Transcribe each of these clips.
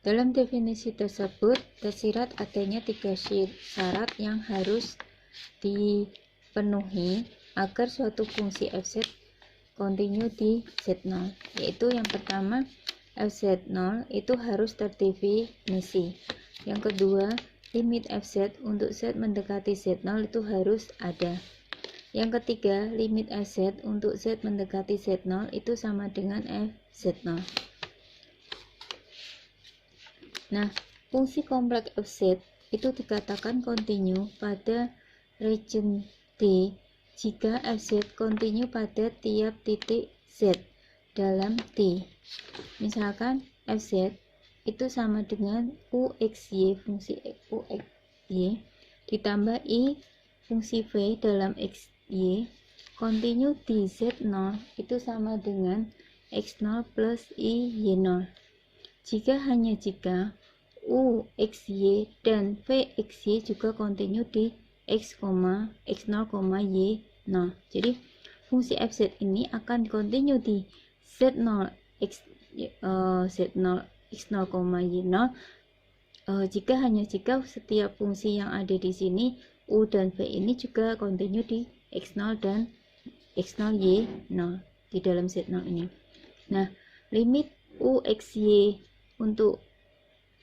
Dalam definisi tersebut tersirat adanya 3 syarat yang harus dipenuhi agar suatu fungsi fz kontinu di Z0, yaitu yang pertama fz0 itu harus terdefinisi. Yang kedua, limit fz untuk z mendekati Z0 itu harus ada. Yang ketiga, limit fz untuk z mendekati Z0 itu sama dengan fz0. Nah, fungsi kompleks fz itu dikatakan kontinu pada region D jika fz kontinu pada tiap titik z dalam D. Misalkan fz itu sama dengan uxy fungsi uxy ditambah i fungsi v dalam xy kontinu di z0 itu sama dengan x0 plus i y0. Hanya jika uxy dan vxy juga kontinu di x, x0, y0. Jadi fungsi fz ini akan kontinu di z0 z0 x0, y0 jika setiap fungsi yang ada di sini u dan v ini juga kontinu di x0 dan x0, y0 di dalam z0 ini. Nah, limit uxy untuk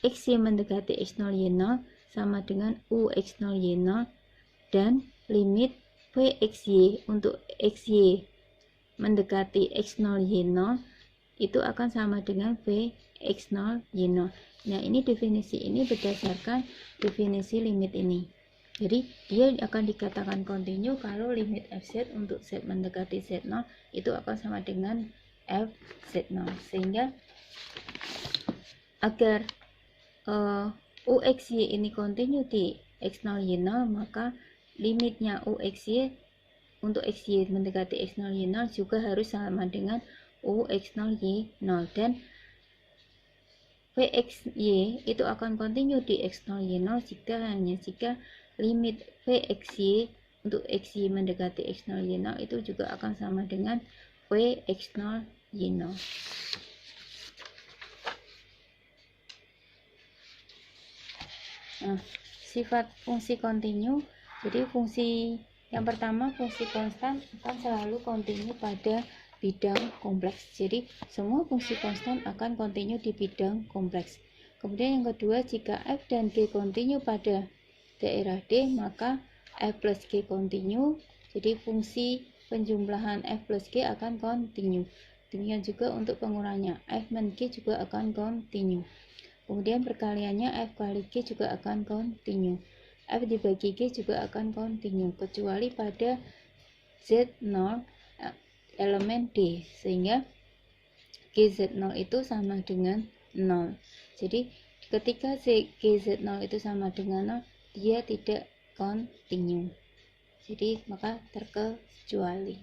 xy mendekati x0, y0 sama dengan ux0, y0, dan limit vxy untuk xy mendekati x0, y0 itu akan sama dengan vx0, y0. Nah, ini definisi ini berdasarkan definisi limit ini. Jadi dia akan dikatakan kontinu kalau limit fz untuk z mendekati z0 itu akan sama dengan fz0. Sehingga agar uxy ini kontinu di x0, y0, maka limitnya uxy untuk xy mendekati x0, y0 juga harus sama dengan ux0, y0, dan vxy itu akan kontinu di x0, y0 hanya jika limit vxy untuk xy mendekati x0, y0 itu juga akan sama dengan vx0, y0. Nah, sifat fungsi kontinu. Jadi fungsi yang pertama, fungsi konstan akan selalu kontinu pada bidang kompleks. Jadi semua fungsi konstan akan kontinu di bidang kompleks. Kemudian yang kedua, jika f dan g kontinu pada daerah D, maka f plus g kontinu. Jadi fungsi penjumlahan f plus g akan kontinu. Demikian juga untuk pengurangannya, f min g juga akan kontinu. Kemudian perkaliannya f kali g juga akan kontinu. F dibagi G juga akan kontinu kecuali pada Z0 elemen D, sehingga GZ0 itu sama dengan 0. Jadi ketika GZ0 itu sama dengan 0, dia tidak kontinu. Jadi maka terkecuali.